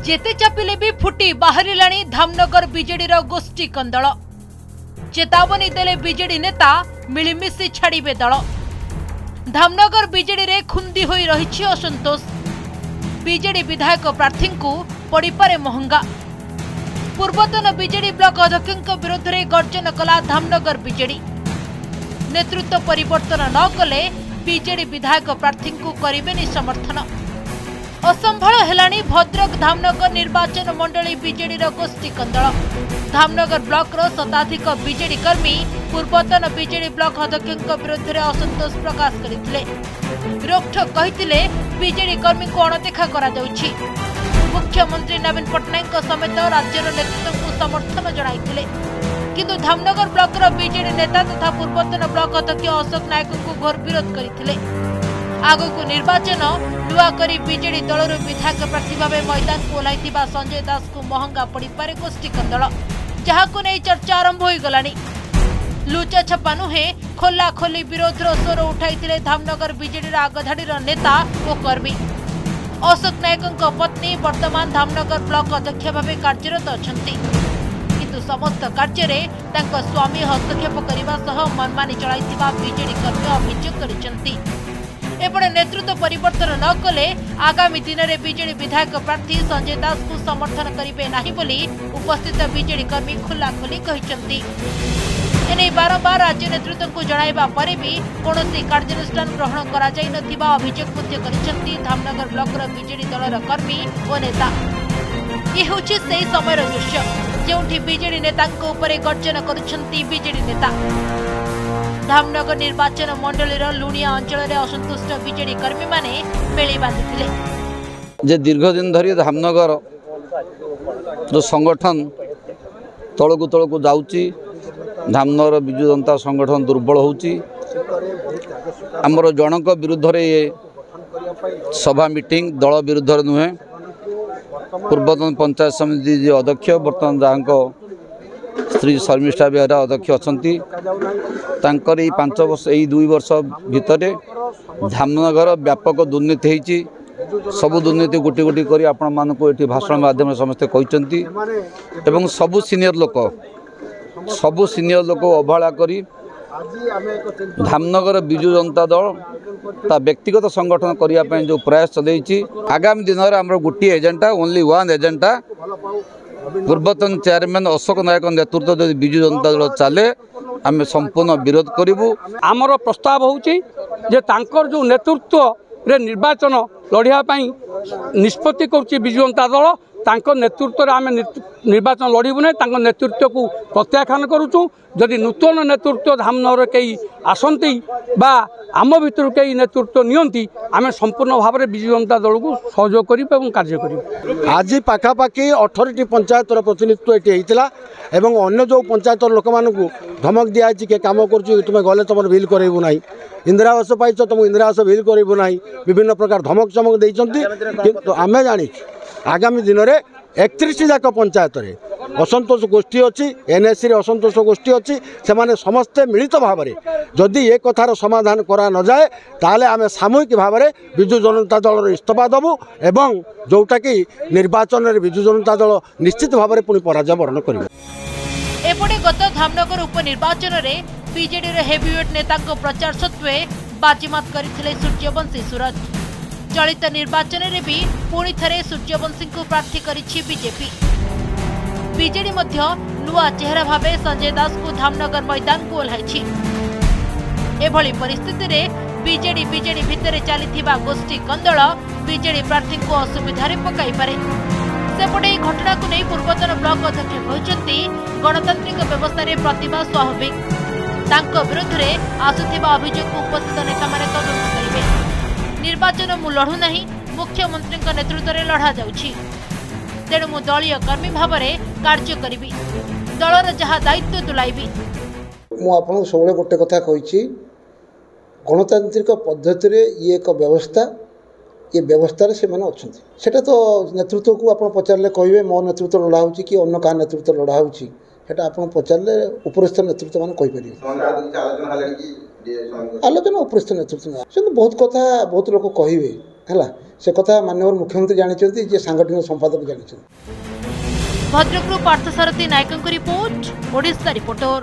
जेते चापिले भी फुटी बाहरिलाणी धामनगर बीजेडी गोष्ठी कंदल। चेतावनी देले बीजेडी नेता मिलिमिशि छाड़िबे दल। धामनगर बीजेडी रे खुंदी होई रहिछि असंतोष। बीजेडी विधायक प्रार्थी को पड़िपारे महंगा। पूर्वतन बीजेडी ब्लॉक अध्यक्ष विरोध में गर्जन कला धामनगर बीजेडी। नेतृत्व परिवर्तन न कले बीजेडी विधायक प्रार्थी को करेनि समर्थन। असंभाल हेलानी भद्रक धामनगर निर्वाचन मंडली बीजेडी गोष्ठी कंदल। धामनगर ब्लॉक रो शताधिक बीजेडी कर्मी पूर्वतन बीजेडी ब्लॉक अध्यक्ष विरोध में असंतोष प्रकाश करथिले। रोकठोक कहिथिले बीजेडी कर्मी को अणदेखा करा जाउछि। मुख्यमंत्री नवीन पट्टनायक समेत राज्यर नेतृत्व को समर्थन जणाइथिले, किंतु धामनगर ब्लॉक रो बीजेडी नेता तथा पूर्वतन ब्लॉक अध्यक्ष अशोक नायक को घोर विरोध करथिले। आगको निर्वाचन नुआ करी बीजेडी दलर विधायक प्रार्थी भाव मैदान को ओह्लाइथिबा संजय दास को महंगा पड़िपारे गोष्ठी कंदल, जहाको नै चर्चा आरंभ होई गलानी। लुचा छपा नुहे खोला खोली विरोधर स्वर उठाइथिले धामनगर बीजेडी आगधाड़ी नेता और कर्मी। अशोक नायक पत्नी वर्तमान धामनगर ब्लॉक अध्यक्ष भाव कार्यरत अछंती, किंतु समस्त कार्य में स्वामी हस्तक्षेप करने सह मनमानी चलाइथिबा बीजेडी कर्मी अभियोग करिसेंती। एपटे नेतृत्व परिवर्तन न कले आगामी दिन में बीजेडी विधायक प्रार्थी संजय दास को समर्थन करेंगे नहीं बोली उपस्थित बीजेडी कर्मी खुलाखोली कहिसेंती। एने बारंबार राज्य नेतृत्व को जणाइबा परे भी कौनसी कार्यानुष्ठान ग्रहण करा जाई नथिबा अभियोग मध्य करिसेंती धामनगर ब्लॉक बीजेडी दलर कर्मी और नेता। ये होछि सेही समयर दृश्य जेउठी बीजेडी नेता उपरे गर्जन करुछंती बीजेडी नेता। धामनगर निर्वाचन मंडली लुणिया अंचल में असंतुष्ट बीजेडी कर्मी माने मेली बांधिथिले। जे दीर्घ दिन धरी धामनगर जो संगठन तलकू तलकू जाउची, धामनगर विजु जनता संगठन दुर्बल होउची। आमर जनक विरुद्ध रे ये सभा मीटिंग दल विरुद्ध नुहे। पूर्वतन पंचायत समिति जे अध्यक्ष वर्तमान जहाँ श्री शर्मिष्ठा बेहरा अध्यक्ष अच्छी तांकर 5 वर्ष 2 वर्ष भितर धामनगर व्यापक दुर्नीति होती। सबु दुर्नीति गोटी गोटी कर आपण मान को ये भाषण माध्यम समस्ते कहते एवं सबु सीनियर लोक अवहेला करी धामनगर विजु जनता दल ता व्यक्तिगत संगठन करने जो प्रयास चलती। आगामी दिन में आम गोटे एजेंडा ओनली वन एजेंडा पूर्वतन चेयरमैन अशोक नायक नेतृत्व जो विजु जनता दल चले आम संपूर्ण विरोध करूँ। आमर प्रस्ताव होची जे तांकर जो नेतृत्व रे निर्वाचन लड़ाई निष्पत्ति करुच्ची विजु जनता दल तांकर नेतृत्व आम निर्वाचन लड़बू ना। तांकर नेतृत्व को प्रत्याख्यान करुचु। जदि नूतन नेतृत्व धामनगर कई आसती बा आम भितर कई नेतृत्व नियंती आम संपूर्ण भाव में विजु जनता दल को सहयोग करूँ कार्य करूँ। आज पाखापाखि 18टी पंचायतर प्रतिनिधित्व ये होता एवं अन्य जो पंचायतर लोक मानू धमक दिखाई किए कम कर तुम गले तुम बिल करेबू ना, इंदिरा आवास पाइछ तुम इंदिरा आवास बिल करेबू ना, विभिन्न प्रकार धमक चमक देते। आम जानी आगामी दिन में 31 जाक पंचायत असंतोष गोष्ठी अच्छी, एनएससी असंतोष गोष्ठी अच्छी, से समस्ते मिलित भाव में जदि ये कथार समाधान करा न जाए ताले आम सामूहिक भाव में विजु जनता दल इस्तीफा देवु एवं जोटा कि निर्वाचन में विजु जनता दल निश्चित भाव में पुणी पराजय वर्ण कर। एपटे गत धामनगर उपनिर्वाचन में बीजेडी हेवीवेट नेता प्रचार सत्वे बाजीमात करथिले सूर्यवंशी सूरज। चलित निर्वाचन में भी पुणी थे सूर्यवंशी को प्रार्थी करिछि बीजेपी। बीजेडी मध्य नुआ चेहरा भावे संजय दास को धामनगर मैदान को ओह्लाइछि। एभली परिस्थिति रे बीजेडी भितर चलीथिबा गोष्ठी कंदल बीजेडी प्रार्थी को असुविधारे पकाई पारे। सेपटे घटना को नहीं पूर्वतन ब्लॉक अध्यक्ष कहते गणतांत्रिक व्यवस्था रे प्रतिभा स्वाभाविक। तांको विरोध रे आसुथिबा अभियोग को उपस्थित नेता माने तदंत करिवे। निर्वाचन मु लड़ू नहीं, मुख्यमंत्री नेतृत्व में लड़ा जाउछि। तेणु मु दलीय कर्मी भाव में कार्य करी दलर जहाँ दायित्व तुलाइबी। मुझे सब गोटे कथा कही गणतांत्रिक पद्धति ये एक व्यवस्था, ये व्यवस्था से अच्छा तो नेतृत्व को आप पचारे कहे मो नेतृत्व लड़ा हो कि अन्न क्या नेतृत्व लड़ा हो आप पचारे उपरिस्थ नेतृत्व मैंने कहीपर आलोचना उपरिस्थ नेतृत्व बहुत कथा बहुत लोग कहे ହେଲା ସେ କଥା ମାନ୍ୟବର ମୁଖ୍ୟମନ୍ତ୍ରୀ ଜାଣିଛନ୍ତି ଯେ ସାଂଗଠନିକ ସମ୍ପାଦକ ଜାଣିଛନ୍ତି। ଭଦ୍ରକରୁ ପାର୍ଥସାରଥୀ ନାୟକଙ୍କ ରିପୋର୍ଟ, ଓଡ଼ିଶା ରିପୋର୍ଟର।